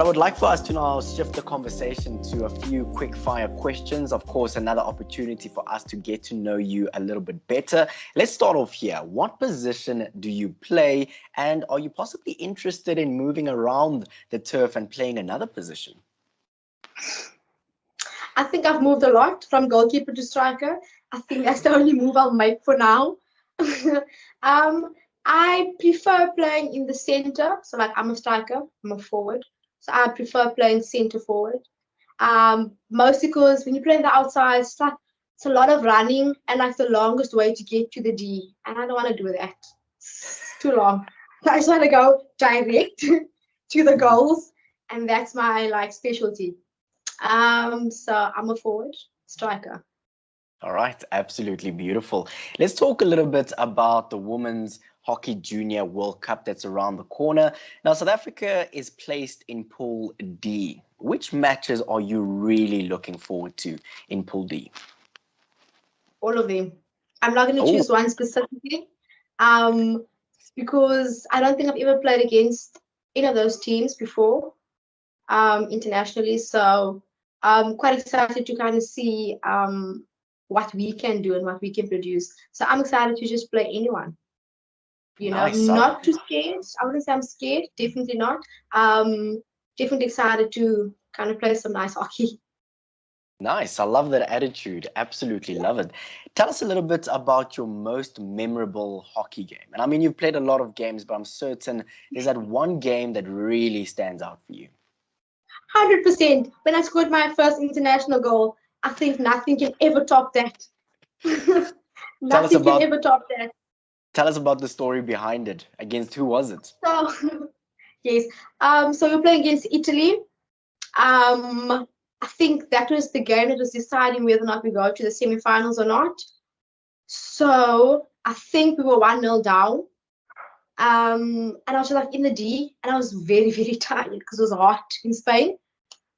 would like for us to now shift the conversation to a few quick fire questions. Of course, another opportunity for us to get to know you a little bit better. Let's start off here. What position do you play, and are you possibly interested in moving around the turf and playing another position? I think I've moved a lot from goalkeeper to striker. I think that's the only move I'll make for now. I prefer playing in the center. So like I'm a striker, I'm a forward. So I prefer playing center forward. Mostly because when you play on the outside, it's a lot of running and like the longest way to get to the D. And I don't want to do that. It's too long. I just want to go direct to the goals. And that's my like specialty. So I'm a forward striker. All right, absolutely beautiful. Let's talk a little bit about the Women's Hockey Junior World Cup that's around the corner. Now, South Africa is placed in Pool D. Which matches are you really looking forward to in Pool D? All of them. I'm not going to choose one specifically, because I don't think I've ever played against any of those teams before internationally. So I'm quite excited to kind of see what we can do and what we can produce. So I'm excited to just play anyone. You know, Nice. not too scared. I wouldn't say I'm scared. Definitely not. Definitely excited to kind of play some nice hockey. Nice. I love that attitude. Absolutely love it. Tell us a little bit about your most memorable hockey game. And I mean, you've played a lot of games, but I'm certain there's that one game that really stands out for you. 100%. When I scored my first international goal, I think nothing can ever top that. Nothing can ever top that. Tell us about the story behind it. Against who was it? So, yes. So we're playing against Italy. I think that was the game that was deciding whether or not we go to the semi-finals or not. So I think we were 1-0 down. And I was just like in the D, and I was very, very tired because it was hot in Spain.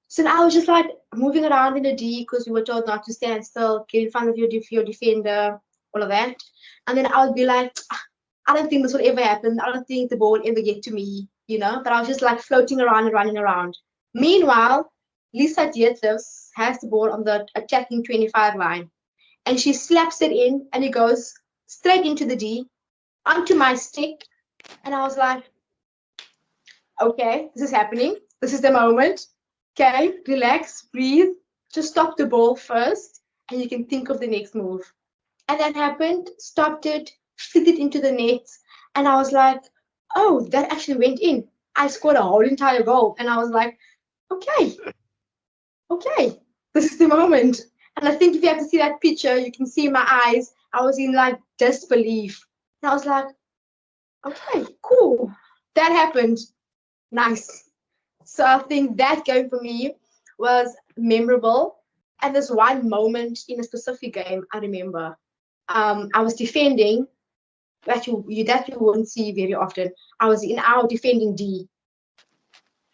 So I was just like moving around in the D because we were told not to stand still, get in front of your defender, all of that. And then I would be like, I don't think this will ever happen. I don't think the ball will ever get to me, you know. But I was just like floating around and running around. Meanwhile, 𝗙់_quickfire has the ball on the attacking 25 line. And she slaps it in, and it goes straight into the D, onto my stick. And I was like, okay, this is happening. This is the moment. Okay, relax, breathe. Just stop the ball first, and you can think of the next move. And that happened, stopped it, flicked it into the net. And I was like, oh, that actually went in. I scored a whole entire goal. And I was like, okay, this is the moment. And I think if you have to see that picture, you can see my eyes. I was in like disbelief. And I was like, okay, cool. That happened. Nice. So I think that game for me was memorable. And there's one moment in a specific game I remember. I was defending, that you won't see very often. I was in our defending D.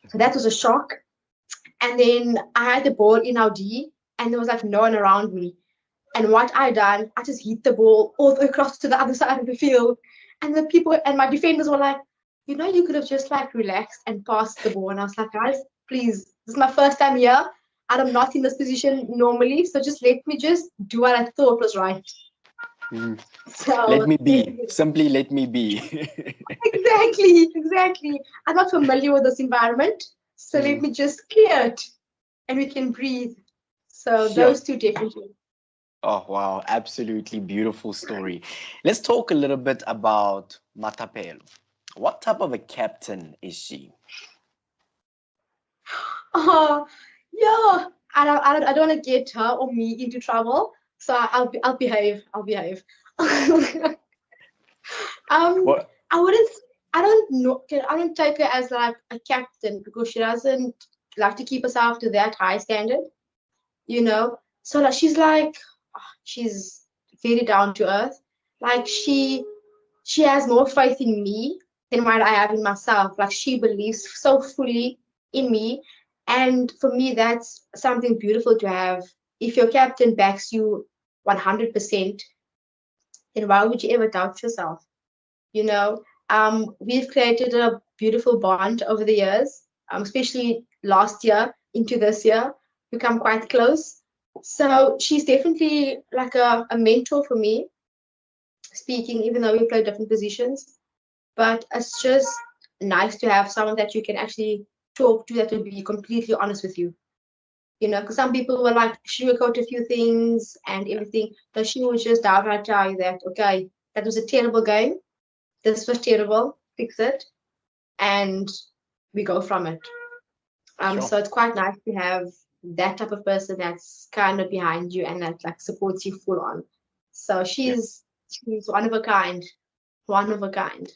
So that was a shock. And then I had the ball in our D, and there was like no one around me. And what I done, I just hit the ball all the way across to the other side of the field. And the people and my defenders were like, you know, you could have just like relaxed and passed the ball. And I was like, guys, please, this is my first time here. I'm not in this position normally. So just let me just do what I thought was right. So, let me be. Simply let me be. Exactly. I'm not familiar with this environment. So let me just clear it and we can breathe. So those two definitely. Oh, wow. Absolutely beautiful story. Let's talk a little bit about Mathapelo. What type of a captain is she? Oh, yeah. I don't want to get her or me into trouble. So I'll behave. I don't take her as like a captain because she doesn't like to keep herself to that high standard, you know. So like she's very down to earth. Like she has more faith in me than what I have in myself. Like she believes so fully in me, and for me that's something beautiful to have. If your captain backs you 100%, then why would you ever doubt yourself? You know, we've created a beautiful bond over the years. especially last year into this year, become quite close. So she's definitely like a mentor for me, speaking, even though we play different positions. But it's just nice to have someone that you can actually talk to that will be completely honest with you. You know, because some people will like sugarcoat a few things and everything, but she will just outright tell you that, okay, that was a terrible game. This was terrible. Fix it, and we go from it. Sure. So it's quite nice to have that type of person that's kind of behind you and that like supports you full on. So she's one of a kind, one of a kind.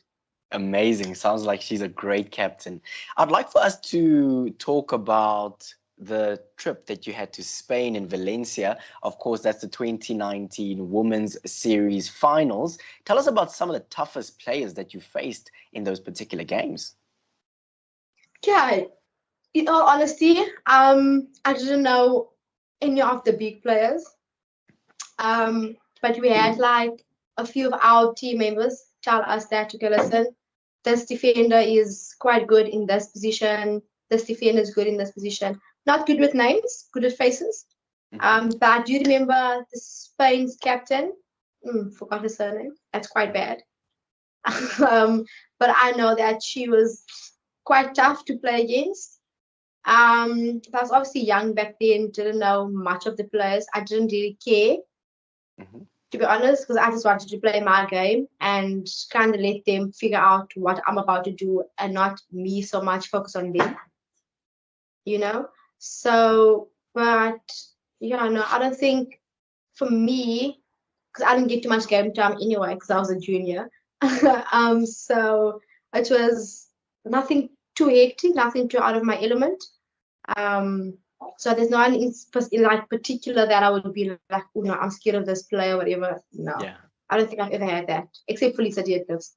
Amazing. Sounds like she's a great captain. I'd like for us to talk about the trip that you had to Spain and Valencia. Of course, that's the 2019 Women's Series Finals. Tell us about some of the toughest players that you faced in those particular games. Yeah, in all honesty, I didn't know any of the big players. But we had like a few of our team members tell us that, okay, listen, this defender is quite good in this position. This defender is good in this position. Not good with names, good with faces. But do you remember the Spain's captain? Forgot his surname. That's quite bad. But I know that she was quite tough to play against. I was obviously young back then, didn't know much of the players. I didn't really care, to be honest, because I just wanted to play my game and kind of let them figure out what I'm about to do and not me so much focus on them, you know? So, but yeah, no, I don't think for me, because I didn't get too much game time anyway, because I was a junior. So it was nothing too hectic, nothing too out of my element. So there's no one in like particular that I would be like, oh no, I'm scared of this player or whatever. No, Yeah. I don't think I've ever had that, except for 𝗙liche𝗹𝗹𝗶.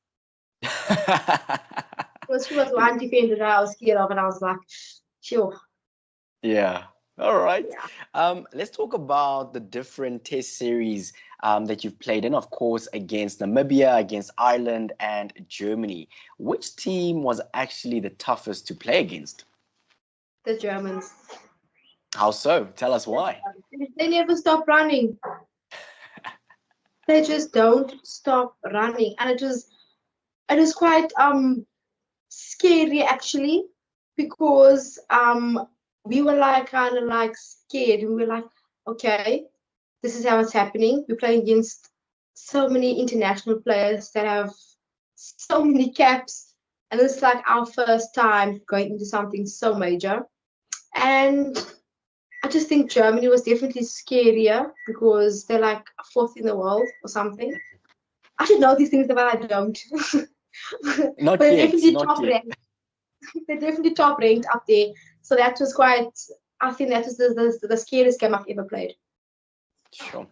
She was one defender that I was scared of, and I was like, sure. Yeah. All right. Yeah. Let's talk about the different test series that you've played in, of course, against Namibia, against Ireland, and Germany. Which team was actually the toughest to play against? The Germans. How so? Tell us why. They never stop running. They just don't stop running, and it is quite scary actually, because we were like kind of like scared. We were like, okay, this is how it's happening. We're playing against so many international players that have so many caps, and it's like our first time going into something so major. And I just think Germany was definitely scarier because they're like fourth in the world or something. I should know these things, but I don't. Not But yet. definitely Not top yet. ranked. They're definitely top ranked up there. So that was quite, I think that was the scariest game I've ever played. Sure.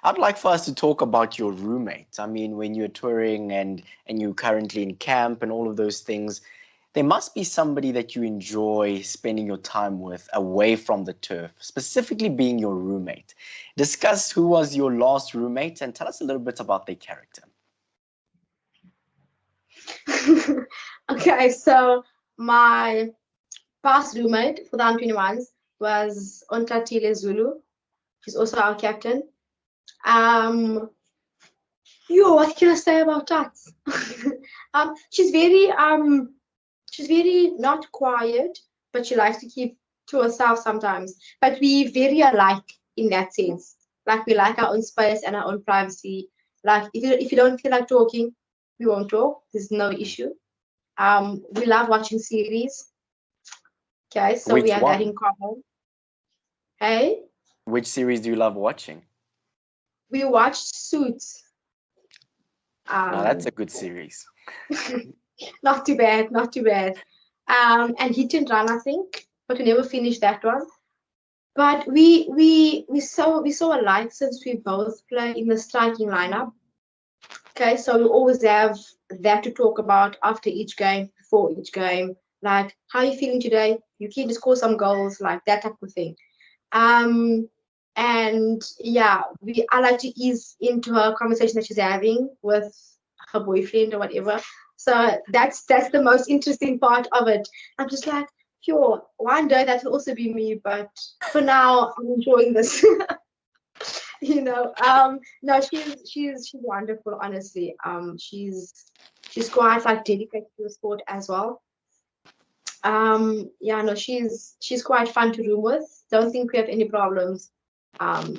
I'd like for us to talk about your roommates. I mean, when you're touring and you're currently in camp and all of those things, there must be somebody that you enjoy spending your time with away from the turf, specifically being your roommate. Discuss who was your last roommate and tell us a little bit about their character. Okay, so my past roommate for the under-21s was 𝗀𝗙𝗋𝗋. She's also our captain. What can I say about that? She's very not quiet, but she likes to keep to herself sometimes. But we very alike in that sense. Like we like our own space and our own privacy. Like if you don't feel like talking, we won't talk. There's no issue. We love watching series. Okay, so Which we have one? that in common. Hey, Which series do you love watching? we watched Suits. Now that's a good series. Not too bad, not too bad. And Hit and Run, I think, but we never finished that one. But we so alike since we both play in the striking lineup. Okay, so we always have that to talk about after each game, before each game. Like, how are you feeling today? You can just score some goals, like that type of thing. And yeah, I like to ease into her conversation that she's having with her boyfriend or whatever. So that's the most interesting part of it. I'm just like, Sure, one day that will also be me, but for now, I'm enjoying this. No, she's wonderful, honestly. She's quite like dedicated to the sport as well. Yeah, no, she's quite fun to room with. Don't think we have any problems.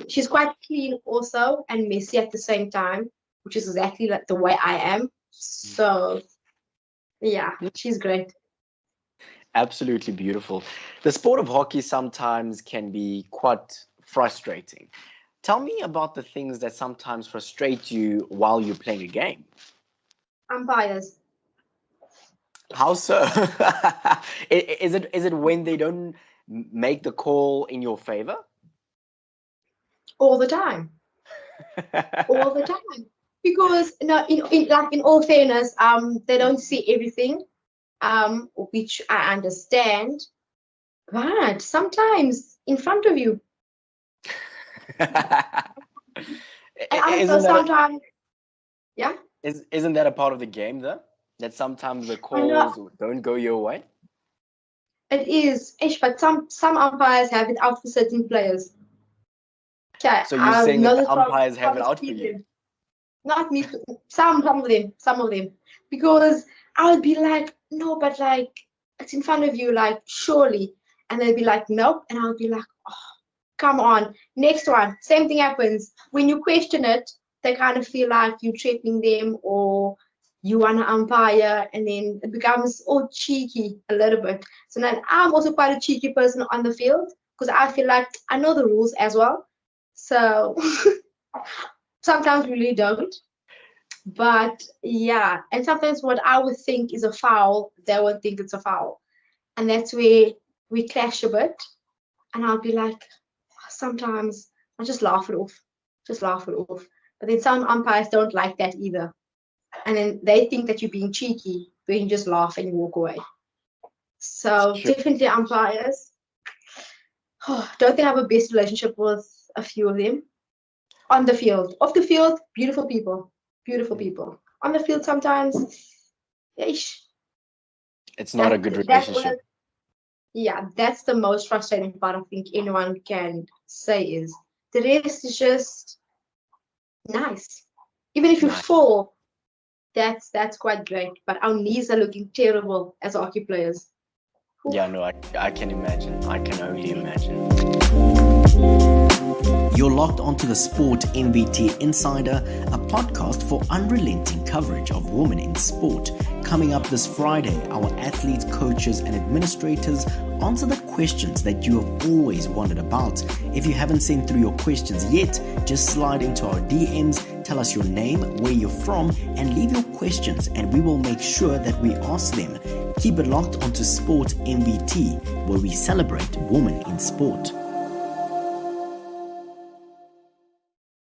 She's quite clean also and messy at the same time, which is exactly like the way I am. So yeah, she's great. Absolutely beautiful. The sport of hockey sometimes can be quite frustrating. Tell me about the things that sometimes frustrate you while you're playing a game. Umpires. How so? Is it when they don't make the call in your favor? All the time. All the time. Because no, in all fairness, they don't see everything, which I understand. But sometimes in front of you. And also sometimes, yeah. Isn't that a part of the game though? That sometimes the calls don't go your way? It is, but some umpires have it out for certain players. Okay, so you're saying that the umpires have it out for you? Not me. Some of them. Because I would be like, no, but like it's in front of you, like surely. And they'd be like, nope. And I would be like, oh, come on. Next one. Same thing happens. When you question it, they kind of feel like you're threatening them or you want to umpire, and then it becomes all cheeky a little bit. So then I'm also quite a cheeky person on the field because I feel like I know the rules as well. So sometimes we really don't. But yeah, and sometimes what I would think is a foul, they would think it's a foul. And that's where we clash a bit. And I'll be like, sometimes I just laugh it off. Just laugh it off. But then some umpires don't like that either. And then they think that you're being cheeky, but you just laugh and you walk away. So definitely umpires. Don't they have a best relationship with a few of them? On the field. Off the field, beautiful people. Beautiful people. On the field sometimes, ish. It's not a good relationship. That's the most frustrating part I think anyone can say is the rest is just nice. Even if you fall, that's quite great. But our knees are looking terrible as hockey players. Yeah, no, I can imagine. I can only imagine. You're locked onto the Sport MVT Insider, a podcast for unrelenting coverage of women in sport. Coming up this Friday, our athletes, coaches, and administrators answer the questions that you have always wondered about. If you haven't sent through your questions yet, just slide into our DMs, tell us your name, where you're from, and leave your questions, and we will make sure that we ask them. Keep it locked onto Sport MVT, where we celebrate women in sport.